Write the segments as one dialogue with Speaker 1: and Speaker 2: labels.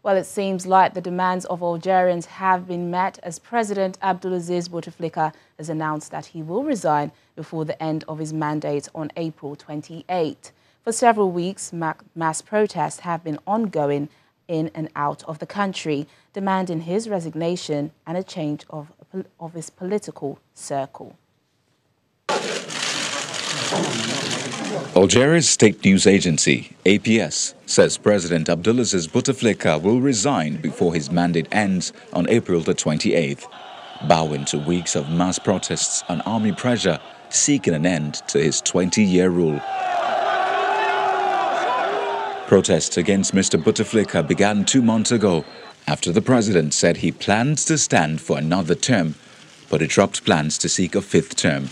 Speaker 1: Well, it seems like the demands of Algerians have been met as President Abdulaziz Bouteflika has announced that he will resign before the end of his mandate on April 28. For several weeks, mass protests have been ongoing in and out of the country, demanding his resignation and a change of his political circle.
Speaker 2: Algeria's state news agency, APS, says President Abdulaziz Bouteflika will resign before his mandate ends on April the 28th, bowing to weeks of mass protests and army pressure seeking an end to his 20-year rule. Protests against Mr. Bouteflika began 2 months ago after the president said he plans to stand for another term, but he dropped plans to seek a 5th term.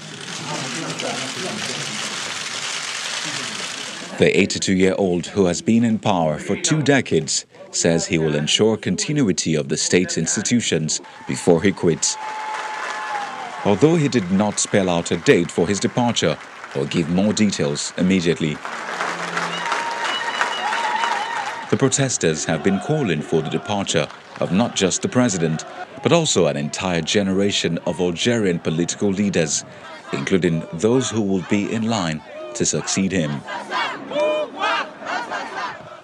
Speaker 2: The 82-year-old, who has been in power for 2 decades, says he will ensure continuity of the state's institutions before he quits. Although he did not spell out a date for his departure or give more details immediately. The protesters have been calling for the departure of not just the president, but also an entire generation of Algerian political leaders, including those who will be in line to succeed him.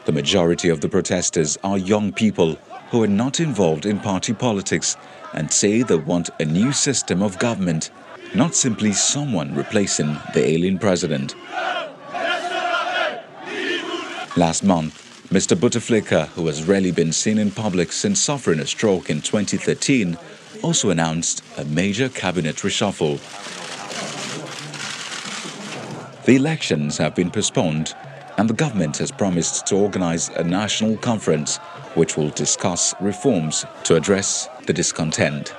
Speaker 2: The majority of the protesters are young people who are not involved in party politics and say they want a new system of government, not simply someone replacing the ailing president. Last month, Mr. Bouteflika, who has rarely been seen in public since suffering a stroke in 2013, also announced a major cabinet reshuffle. The elections have been postponed, and the government has promised to organize a national conference which will discuss reforms to address the discontent.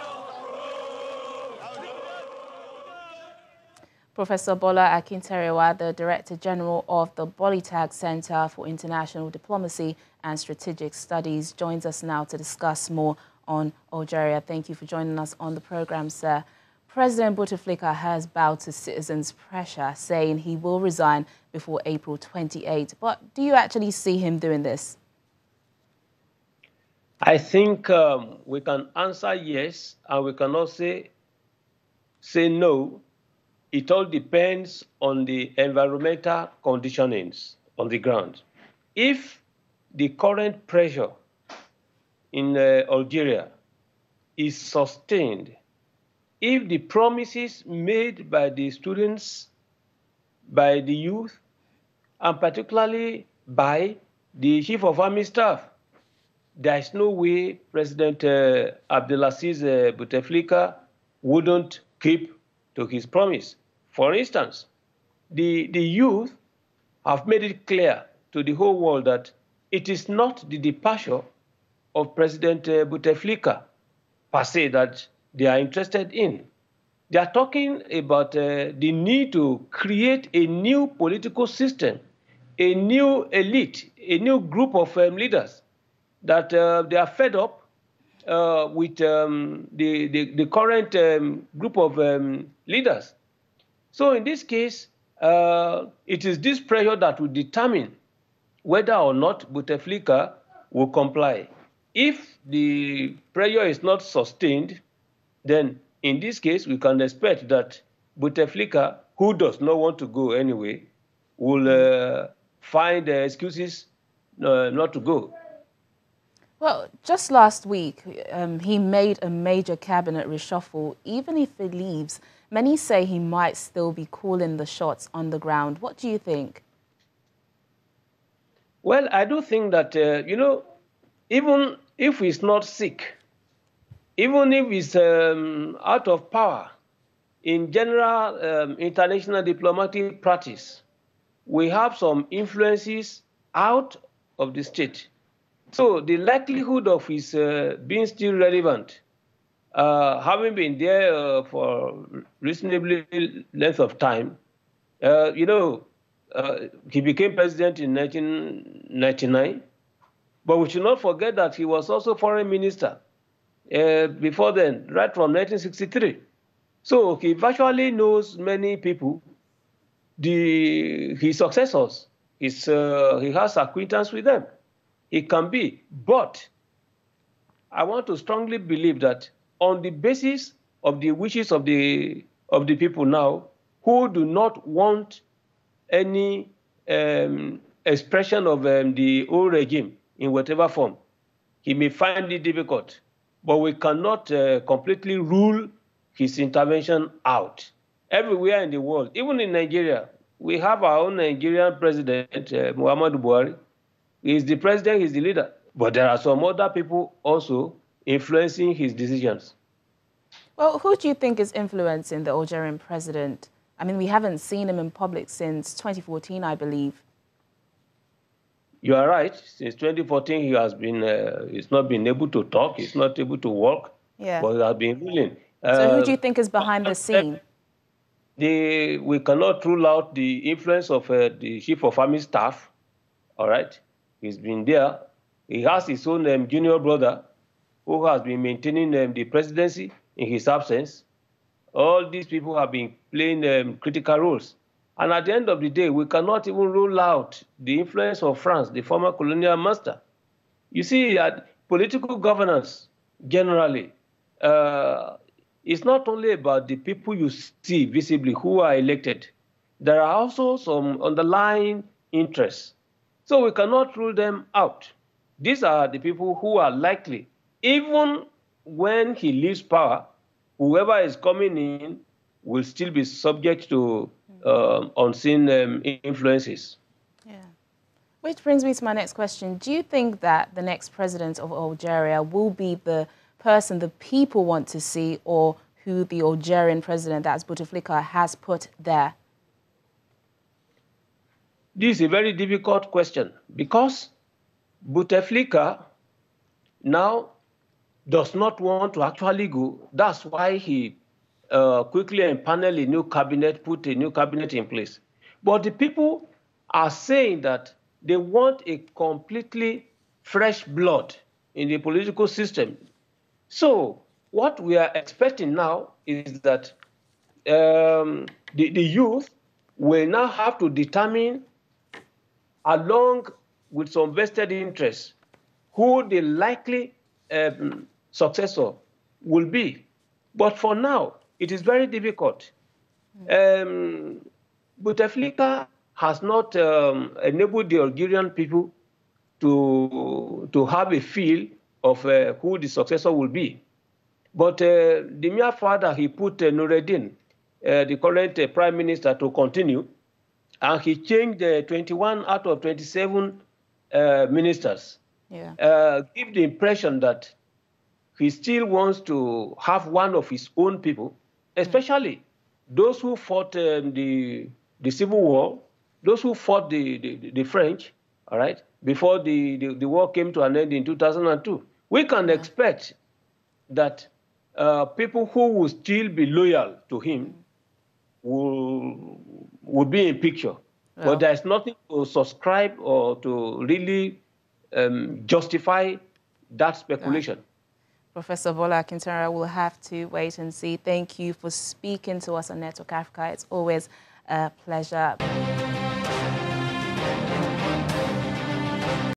Speaker 1: Professor Bola Akinterinwa, the Director General of the Bouteflika Center for International Diplomacy and Strategic Studies, joins us now to discuss more on Algeria. Thank you for joining us on the program, sir. President Bouteflika has bowed to citizens' pressure, saying he will resign before April 28. But do you actually see him doing this?
Speaker 3: I think we can answer yes, and we cannot say no. It all depends on the environmental conditionings on the ground. If the current pressure in Algeria is sustained, if the promises made by the students, by the youth, and particularly by the Chief of Army Staff, there is no way President Abdelaziz Bouteflika wouldn't keep to his promise. For instance, the youth have made it clear to the whole world that it is not the departure of President Bouteflika per se that they are interested in. They are talking about the need to create a new political system, a new elite, a new group of leaders that they are fed up with the current group of leaders. So in this case, it is this pressure that will determine whether or not Bouteflika will comply. If the pressure is not sustained, then in this case, we can expect that Bouteflika, who does not want to go anyway, will find excuses not to go.
Speaker 1: Well, just last week, he made a major cabinet reshuffle. Even if he leaves, many say he might still be calling the shots on the ground. What do you think?
Speaker 3: Well, I do think that, even if he's not sick, even if he's out of power, in general international diplomatic practice, we have some influences out of the state. So the likelihood of his being still relevant, having been there for reasonably length of time, he became president in 1999, but we should not forget that he was also foreign minister before then, right from 1963. So he virtually knows many people, his successors. He has acquaintance with them. It can be, but I want to strongly believe that on the basis of the wishes of the people now, who do not want any expression of the old regime in whatever form, he may find it difficult. But we cannot completely rule his intervention out. Everywhere in the world, even in Nigeria, we have our own Nigerian president, Muhammadu Buhari. He's the president, he's the leader. But there are some other people also influencing his decisions.
Speaker 1: Well, who do you think is influencing the Algerian president? I mean, we haven't seen him in public since 2014, I believe.
Speaker 3: You are right. Since 2014, he has been, he's not been able to talk, he's not able to walk,
Speaker 1: yeah.
Speaker 3: but he has been ruling.
Speaker 1: So who do you think is behind the scene?
Speaker 3: We cannot rule out the influence of the chief of army staff, all right? He's been there. He has his own junior brother who has been maintaining the presidency in his absence. All these people have been playing critical roles. And at the end of the day, we cannot even rule out the influence of France, the former colonial master. You see, political governance generally, it's not only about the people you see visibly who are elected. There are also some underlying interests. So we cannot rule them out. These are the people who are likely, even when he leaves power, whoever is coming in will still be subject to unseen influences.
Speaker 1: Yeah. Which brings me to my next question. Do you think that the next president of Algeria will be the person the people want to see, or who the Algerian president, that's Bouteflika, has put there?
Speaker 3: This is a very difficult question because Bouteflika now does not want to actually go. That's why he quickly empaneled a new cabinet, put a new cabinet in place. But the people are saying that they want a completely fresh blood in the political system. So what we are expecting now is that the youth will now have to determine, along with some vested interests, who the likely successor will be. But for now, it is very difficult. Bouteflika has not enabled the Algerian people to have a feel of who the successor will be. But the mere fact that he put Noureddin, the current prime minister, to continue, and he changed 21 out of 27 ministers, give the impression that he still wants to have one of his own people, especially those who fought the Civil War, those who fought the French, all right, before the war came to an end in 2002. We can expect that people who will still be loyal to him will be in picture. Well, but there's nothing to subscribe or to really justify that speculation.
Speaker 1: Professor Bola Akinterinwa, will have to wait and see. Thank you for speaking to us on Network Africa. It's always a pleasure.